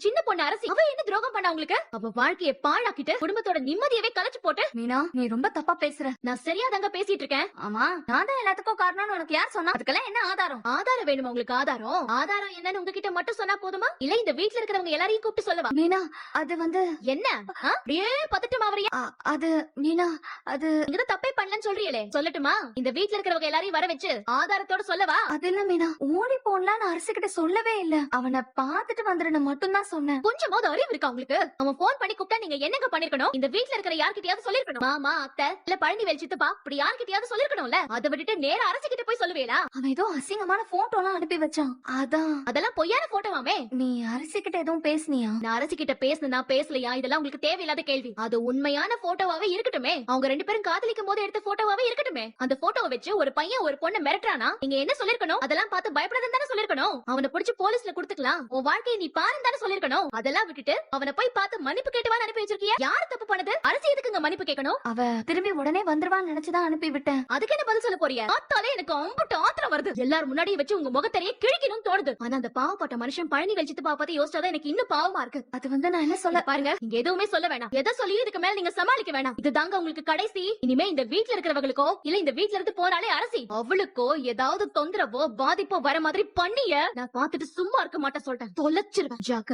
சின்ன பொண்ணு அரசி, அவ என்ன துரோகம் பண்ணா உங்களுக்கு? அவ வாழ்க்கைய பாழாக்கிட்டு குடும்பத்தோட நிம்மதியவே கலைச்சு போட்டு. மீனா, நீ ரொம்ப தப்பா பேசுற. நான் சரியா தாங்க பேசிட்டு இருக்கேன். ஆமா, நான் தான் எல்லாத்துக்கும் காரணம்னு உனக்கு யார் சொன்னா? அதுக்கெல்லாம் என்ன ஆதாரம்? ஆதாரம் வேணுமா உங்களுக்கு? ஆதாரம் என்னன்னு உங்ககிட்ட மட்டும் சொன்னா போதுமா, இல்ல இந்த வீட்ல இருக்கிறவங்க எல்லாரையும் கூப்பிட்டு சொல்லவா? மீனா, அது வந்து என்ன அப்படியே பதட்டமா வரையா? அது மீனா, அது நீங்க தப்பே பண்ணலன்னு சொல்றீங்களே, சொல்லட்டுமா? இந்த வீட்ல இருக்கிறவங்க எல்லாரையும் வர வச்சு ஆதாரத்தோட சொல்லவா? அது இல்ல மீனா, ஓடி போன்லாம் நான் அரசு கிட்ட சொல்லவே இல்ல. அவனை பாத்துட்டு வந்துருன்னு மட்டும் தான் சொன்னேன். கொஞ்சமாவது அறிவு இருக்கா உங்களுக்கு? அவன் போன் பண்ணி கூப்பிட்டா நீங்க என்னங்க பண்ணிருக்கணும்? இந்த வீட்ல இருக்கிற யார்கிட்டயாவது சொல்லிருக்கணும். மாமா, அத்தை, இல்ல பழனிவேல் சித்தப்பா, இப்படி யார்கிட்டயாவது சொல்லிருக்கணும்ல. அதை விட்டுட்டு நேரா அரசு கிட்ட போய் சொல்லுவீங்களா? அவன் ஏதோ அசிங்கமான போட்டோ எல்லாம் அனுப்பி வச்சான். அதெல்லாம் பொய்யான போட்டோவாமே. நீ அரசு கிட்ட எதுவும் பேசுனியா? நான் அரசு கிட்ட பேசுனா பேசலையா, இதெல்லாம் உங்களுக்கு தேவையில்லாத கேள்வி. அது உண்மையான போட்டோவாவே இருக்கட்டுமே, அவங்க ரெண்டு பேரும் காதலிக்கும் போது எடுத்த போட்டோவாவே இருக்கட்டுமே. அந்த போட்டோவை வச்சு ஒரு பையன் ஒரு பொண்ணை மிரட்டுறானா, நீங்க என்ன சொல்லிருக்கணும்? அதெல்லாம் பார்த்து பயப்படாதன்னு தானே சொல்லிருக்கணும். அவனை பிடிச்சு போலீஸ்ல கொடுத்துக்கலாம், உன் வாழ்க்கையை நீ பாருன்னு தானே சொல்லிருக்கணும். அதெல்லாம் விட்டுட்டு அவனை போய் பார்த்து மன்னிப்பு கேட்டுவான்னு அனுப்பி வச்சிருக்கியா? யார் தப்பு பண்ணது? அரசு எதுக்குங்க மன்னிப்பு கேட்கணும்? அவ திரும்பி உடனே வந்துருவான்னு நினைச்சுதான் அனுப்பி விட்டேன். அதுக்கு என்ன பதில் சொல்ல போறியா? பார்த்தாலே எனக்கு அம்புட்டு ஆத்திரம் வருது. எல்லாரும் முன்னாடியே வச்சு உங்க முகத்தரையே கிழிக்கணும்னு தோணுது. ஆனா அந்த பாவப்பட்ட மனுஷன் பழனிவேல் சித்தப்பா பத்தி யோசிச்சாதான் எனக்கு இன்னும் பாவமா இருக்கு. அது வந்து நான் என்ன சொல்ல பாருங்க, நீங்க எதுவுமே சொல்ல வேணாம். எதை சொல்லி இதுக்கு மேல நீங்க சமாளிக்க வேணாம். இதுதாங்க உங்களுக்கு கடைசி. இனிமே இந்த வீட்ல இருக்கிறவங்களுக்கோ, இல்ல இந்த வீட்ல இருந்து போனாலே அரசி, அவளுக்கோ ஏதாவது தொந்தரவோ பாதிப்போ வர மாதிரி பண்ணிய நான் பார்த்துட்டு சும்மா இருக்க மாட்டேன் சொல்லிட்டேன். தொலைச்சிருவேன். ஜாக்கிரதை.